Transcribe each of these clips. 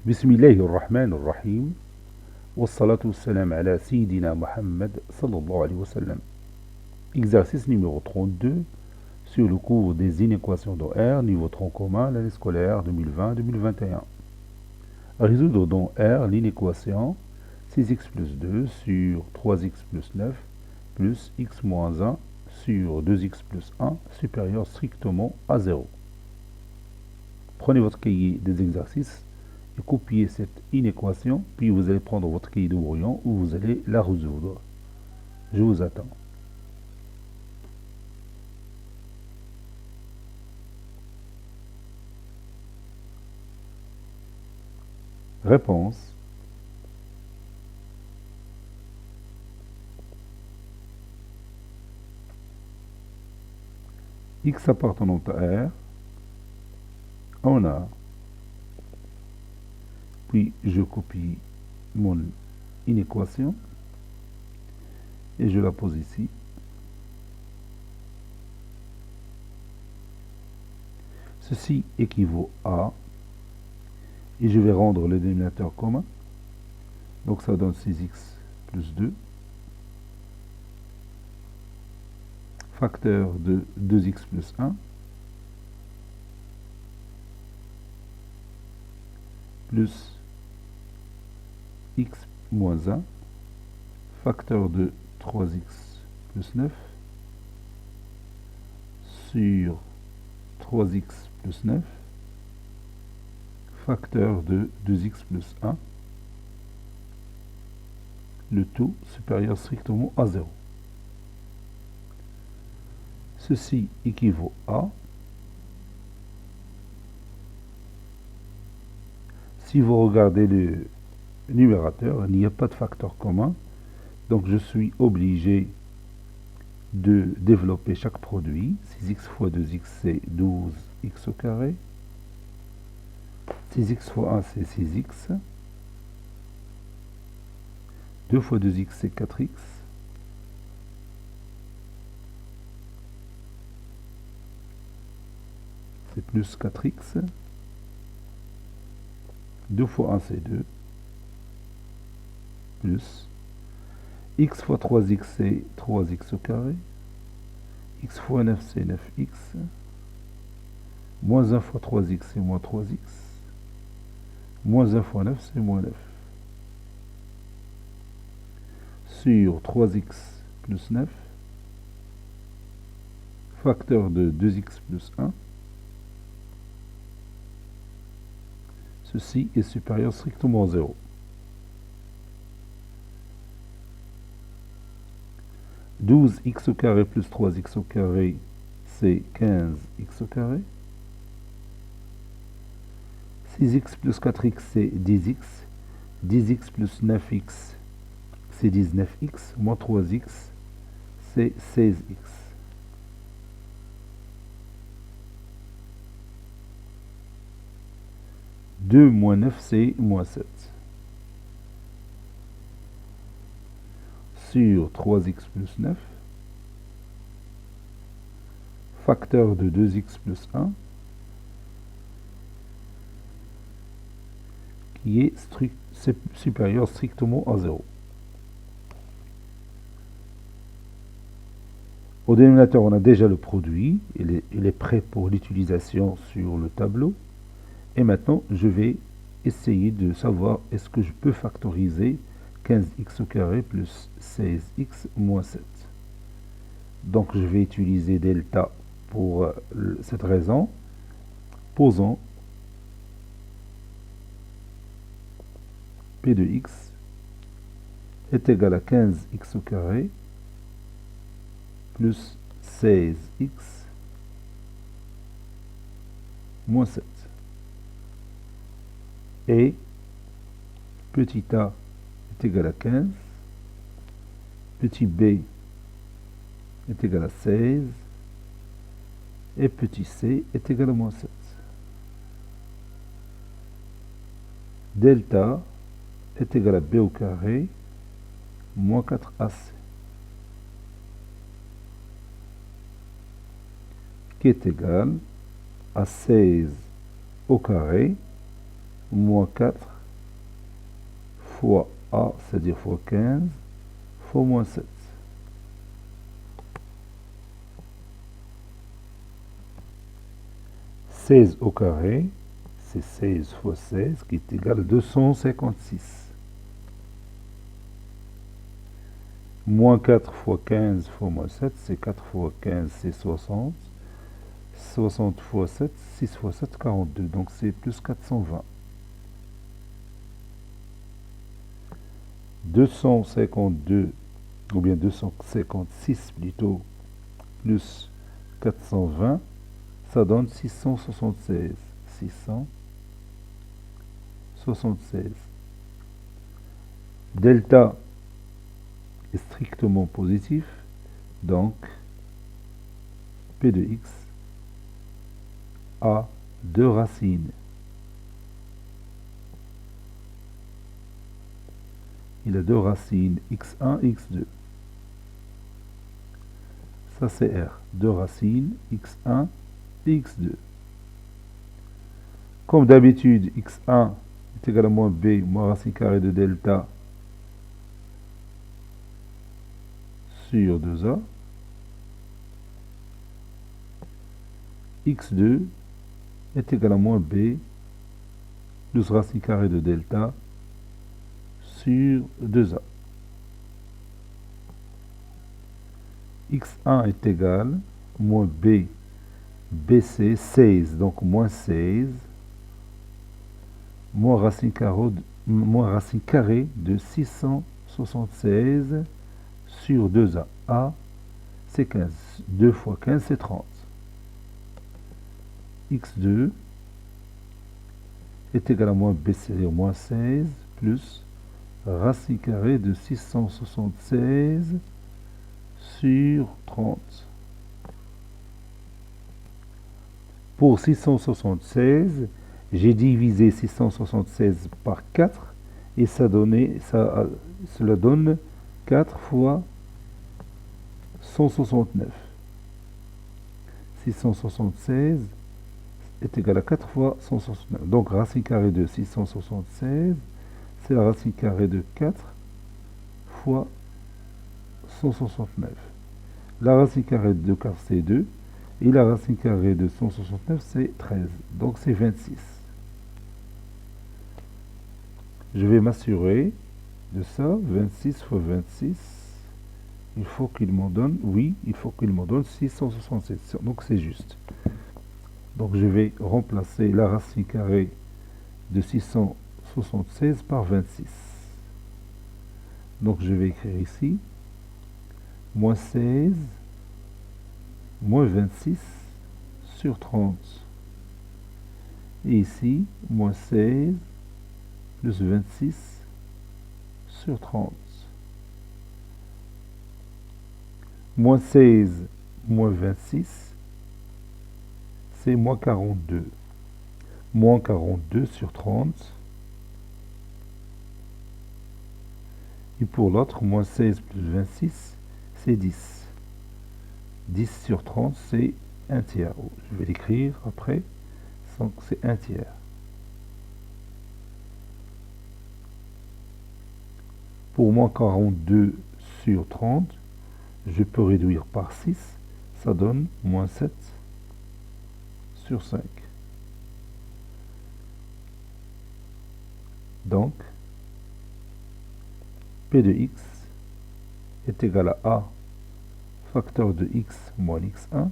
بسم الله الرحمن الرحيم والصلاة والسلام على سيدنا Mohammed sallallahu alayhi wa sallam. Exercice numéro 32 sur le cours des inéquations de R, niveau tronc commun, l'année scolaire 2020-2021. Résoudre dans R l'inéquation 6x plus 2 sur 3x plus 9 plus x moins 1 sur 2x plus 1 supérieur strictement à 0. Prenez votre cahier des exercices et copiez cette inéquation, puis vous allez prendre votre cahier de brouillon où vous allez la résoudre. Je vous attends. Réponse. X appartenant à R, on a. Puis je copie mon inéquation et je la pose ici. Ceci équivaut à, et je vais rendre le dénominateur commun. Donc ça donne 6x plus 2, facteur de 2x plus 1, plus x moins 1, facteur de 3x plus 9, sur 3x plus 9, facteur de 2x plus 1, le tout supérieur strictement à 0. Ceci équivaut à, si vous regardez le numérateur, il n'y a pas de facteur commun, donc je suis obligé de développer chaque produit. 6x fois 2x c'est 12x au carré, 6x fois 1 c'est 6x, 2 fois 2x c'est 4x, c'est plus 4x, 2 fois 1 c'est 2, plus x fois 3x c'est 3x au carré, x fois 9 c'est 9x, moins 1 fois 3x c'est moins 3x, moins 1 fois 9 c'est moins 9. Sur 3x plus 9, facteur de 2x plus 1, ceci est supérieur strictement à 0. 12x au carré plus 3x au carré, c'est 15x au carré. 6x plus 4x, c'est 10x. 10x plus 9x, c'est 19x. Moins 3x, c'est 16x. 2 moins 9, c'est moins 7. Sur 3x plus 9, facteur de 2x plus 1, qui est supérieur strictement à 0. Au dénominateur, on a déjà le produit, il est prêt pour l'utilisation sur le tableau. Et maintenant, je vais essayer de savoir est-ce que je peux factoriser 15x au carré plus 16x moins 7. Donc, je vais utiliser delta pour cette raison. Posons P de x est égal à 15x au carré plus 16x moins 7. Et petit a est égal à 15, petit b est égal à 16, et petit c est égal à moins 7. Delta est égal à b au carré moins 4ac, qui est égal à 16 au carré moins 4 fois A, c'est-à-dire fois 15, fois moins 7. 16 au carré, c'est 16 fois 16 qui est égal à 256. Moins 4 fois 15 fois moins 7, c'est 4 fois 15, c'est 60. 60 fois 7, 6 fois 7, 42. Donc c'est plus 420. 252, ou bien 256 plutôt, plus 420, ça donne 676. 676. Delta est strictement positif, donc P de x a deux racines. Il a deux racines, x1 et x2. Ça c'est R. Deux racines, x1 et x2. Comme d'habitude, x1 est égal à moins b, moins racine carrée de delta sur 2a. x2 est égal à moins b plus racine carrée de delta sur 2a. x1 est égal à moins b, bc, 16, donc moins 16, moins racine carrée de 676 sur 2a. A, c'est 15. 2 fois 15, c'est 30. x2 est égal à moins b, c'est-à-dire moins 16, plus racine carrée de 676 sur 30. Pour 676, j'ai divisé 676 par 4 et cela donne 4 fois 169. 676 est égal à 4 fois 169. Donc racine carrée de 676, c'est la racine carrée de 4 fois 169. La racine carrée de 4, c'est 2. Et la racine carrée de 169, c'est 13. Donc c'est 26. Je vais m'assurer de ça. 26 fois 26. Il faut qu'il m'en donne, oui, il faut qu'il m'en donne 667. Donc c'est juste. Donc je vais remplacer la racine carrée de 676 par 26. Donc je vais écrire ici moins 16 moins 26 sur 30. Et ici, moins 16 plus 26 sur 30. Moins 16 moins 26, c'est moins 42. Moins 42 sur 30. Et pour l'autre, moins 16 plus 26, c'est 10. 10 sur 30, c'est 1 tiers. Je vais l'écrire après. Donc c'est 1 tiers. Pour moins 42 sur 30, je peux réduire par 6. Ça donne moins 7 sur 5. Donc, P de x est égal à A facteur de x moins x1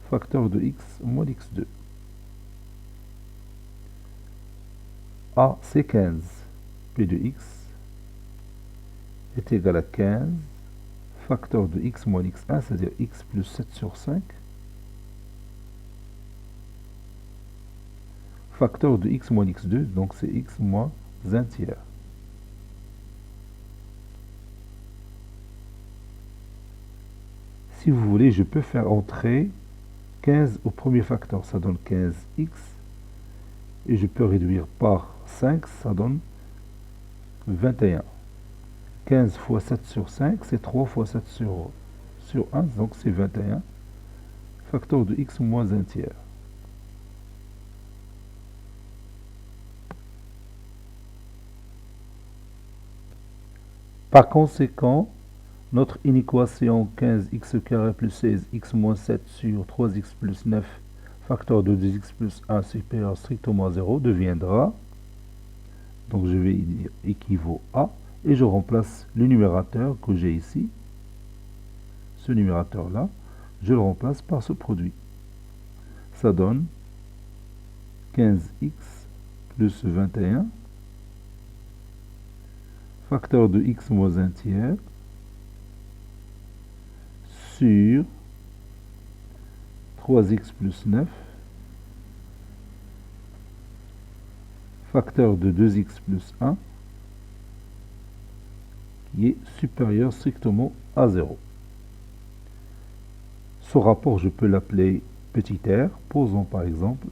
facteur de x moins x2. A, c'est 15. P de x est égal à 15 facteur de x moins x1, c'est-à-dire x plus 7 sur 5, facteur de x moins x2, donc c'est x moins 1 tiers. Si vous voulez, je peux faire entrer 15 au premier facteur, ça donne 15x, et je peux réduire par 5, ça donne 21. 15 fois 7 sur 5, c'est 3 fois 7 sur 1, donc c'est 21. Facteur de x moins 1 tiers. Par conséquent, notre inéquation 15x carré plus 16x moins 7 sur 3x plus 9 facteur de 2x plus 1 supérieur strictement à 0 deviendra, donc je vais dire équivaut à, et je remplace le numérateur que j'ai ici, ce numérateur-là, je le remplace par ce produit. Ça donne 15x plus 21, facteur de x moins 1 tiers, sur 3x plus 9, facteur de 2x plus 1, qui est supérieur strictement à 0. Ce rapport, je peux l'appeler petit r. Posons par exemple,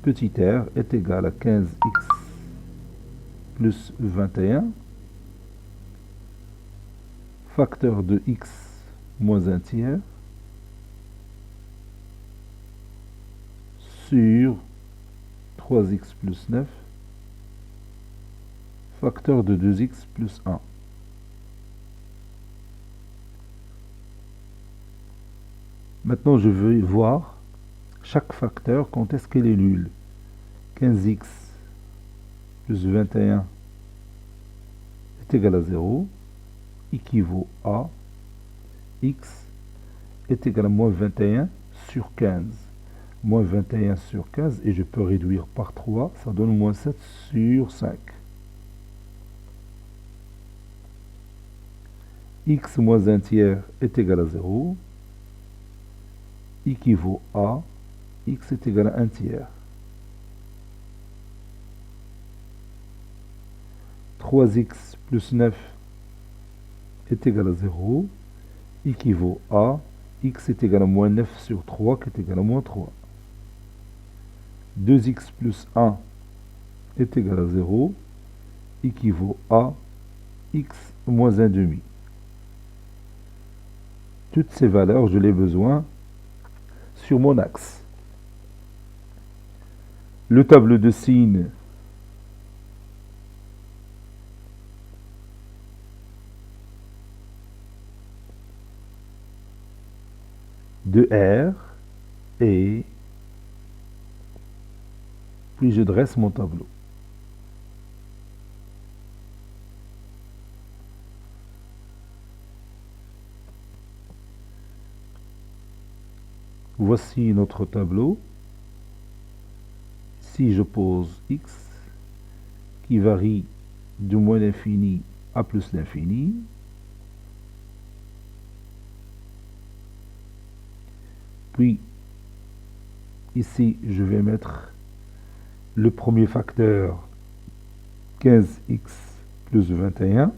petit r est égal à 15x plus 21, facteur de x moins 1 tiers, sur 3x plus 9, facteur de 2x plus 1. Maintenant, je veux voir chaque facteur quand est-ce qu'il est nul. 15x plus 21 est égal à 0, équivaut à x est égal à moins 21 sur 15. Moins 21 sur 15, et je peux réduire par 3, ça donne moins 7 sur 5. X moins 1 tiers est égal à 0, équivaut à x est égal à 1 tiers. 3x plus 9 est égal à 0, équivaut à x est égal à moins 9 sur 3 qui est égal à moins 3. 2x plus 1 est égal à 0, équivaut à x moins 1 demi. Toutes ces valeurs, je les ai besoin sur mon axe. Le tableau de signes de R, et puis je dresse mon tableau. Voici notre tableau. Si je pose x, qui varie de moins l'infini à plus l'infini, puis ici je vais mettre le premier facteur 15x plus 21,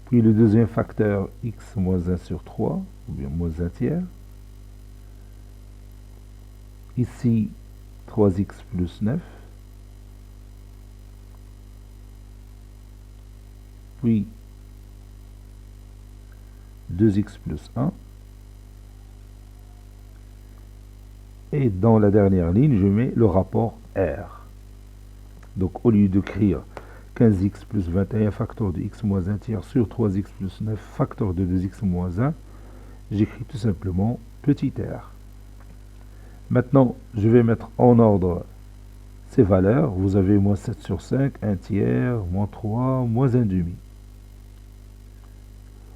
puis le deuxième facteur x moins 1 sur 3, ou bien moins 1 tiers. Ici, 3x plus 9. Puis, 2x plus 1. Et dans la dernière ligne, je mets le rapport R. Donc, au lieu d'écrire 15x plus 21 facteur de x moins 1 tiers sur 3x plus 9 facteur de 2x moins 1, j'écris tout simplement petit r. Maintenant, je vais mettre en ordre ces valeurs. Vous avez moins 7 sur 5, 1 tiers, moins 3, moins 1 demi.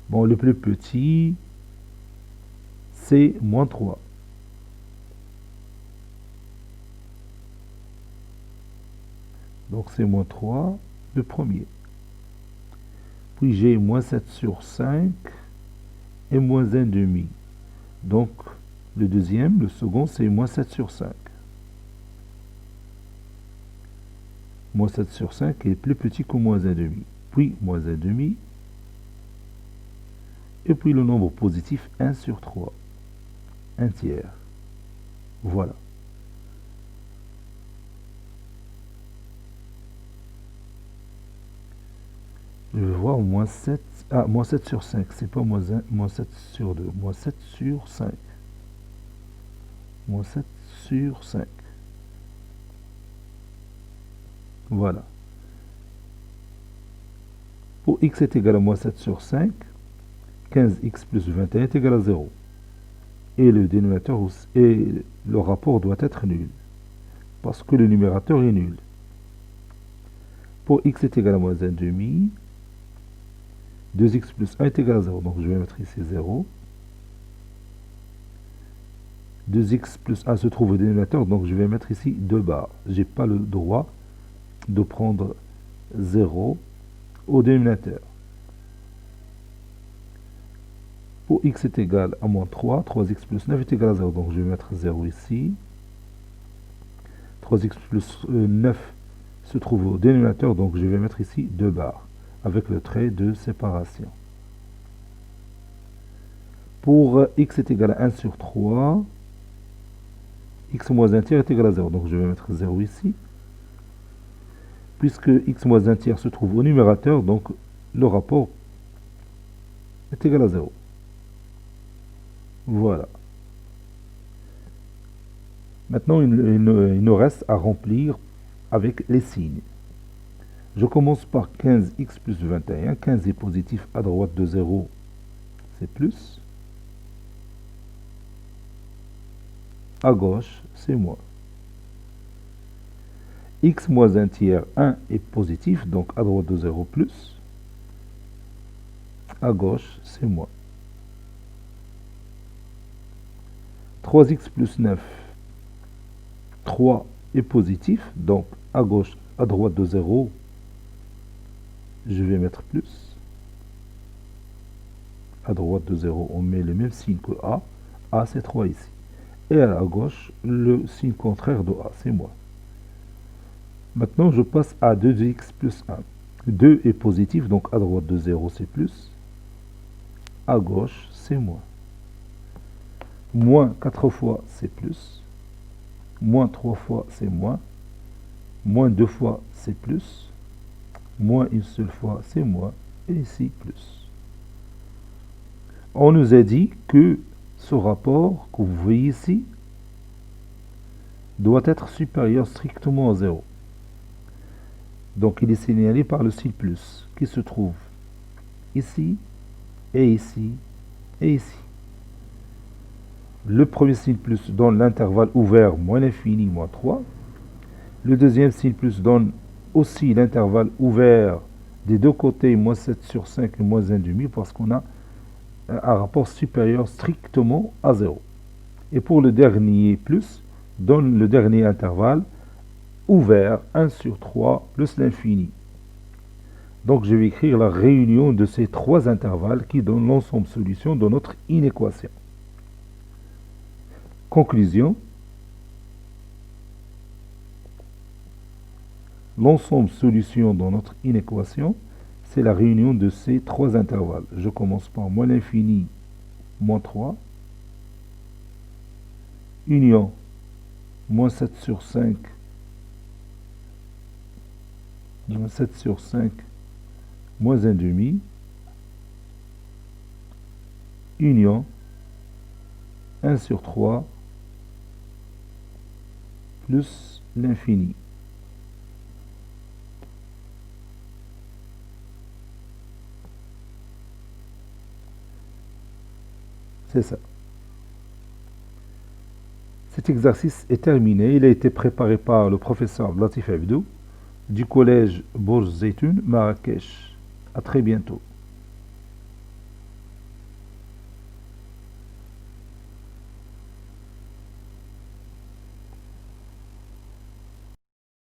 Bon, le plus petit, c'est moins 3. Donc, c'est moins 3, le premier. Puis, j'ai moins 7 sur 5 et moins 1 demi. Donc, le deuxième, le second, c'est moins 7 sur 5. Moins 7 sur 5 est plus petit que moins 1 demi. Puis, moins 1 demi. Et puis, le nombre positif, 1 sur 3. 1 tiers. Voilà. Je vais voir moins 7. Ah, moins 7 sur 5. C'est pas moins 1, moins 7 sur 2. Moins 7 sur 5. Moins 7 sur 5. Voilà. Pour x est égal à moins 7 sur 5, 15x plus 21 est égal à 0. Et le dénominateur et le rapport doit être nul, parce que le numérateur est nul. Pour x est égal à moins 1 demi, 2x plus 1 est égal à 0. Donc je vais mettre ici 0. 2x plus 1 se trouve au dénominateur, donc je vais mettre ici 2 barres. Je n'ai pas le droit de prendre 0 au dénominateur. Pour x est égal à moins 3, 3x plus 9 est égal à 0. Donc je vais mettre 0 ici. 3x plus 9 se trouve au dénominateur, donc je vais mettre ici 2 barres avec le trait de séparation. Pour x est égal à 1 sur 3, x moins 1 tiers est égal à 0. Donc je vais mettre 0 ici. Puisque x moins 1 tiers se trouve au numérateur, donc le rapport est égal à 0. Voilà. Maintenant, il nous reste à remplir avec les signes. Je commence par 15x plus 21. 15 est positif à droite de 0, c'est plus. À gauche, c'est moins. X moins 1 tiers, 1 est positif, donc à droite de 0, plus. À gauche, c'est moins. 3x plus 9, 3 est positif, donc à gauche, à droite de 0, je vais mettre plus. À droite de 0, on met le même signe que A. A, c'est 3 ici. Et à la gauche, le signe contraire de A, c'est moins. Maintenant, je passe à 2x plus 1. 2 est positif, donc à droite de 0, c'est plus. À gauche, c'est moins. Moins 4 fois, c'est plus. Moins 3 fois, c'est moins. Moins 2 fois, c'est plus. Moins une seule fois, c'est moins. Et ici, plus. On nous a dit que ce rapport que vous voyez ici doit être supérieur strictement à 0. Donc il est signalé par le signe plus qui se trouve ici et ici et ici. Le premier signe plus donne l'intervalle ouvert moins l'infini moins 3. Le deuxième signe plus donne aussi l'intervalle ouvert des deux côtés moins 7 sur 5 et moins 1 demi parce qu'on a un rapport supérieur strictement à 0. Et pour le dernier plus, donne le dernier intervalle ouvert 1 sur 3 plus l'infini. Donc je vais écrire la réunion de ces trois intervalles qui donnent l'ensemble solution de notre inéquation. Conclusion. L'ensemble solution dans notre inéquation, c'est la réunion de ces trois intervalles. Je commence par moins l'infini, moins 3, union, moins 7 sur 5, moins 7 sur 5, moins 1 demi, union, 1 sur 3, plus l'infini. C'est ça. Cet exercice est terminé. Il a été préparé par le professeur Latif Abdou du collège Bourj Zeytoun, Marrakech. À très bientôt.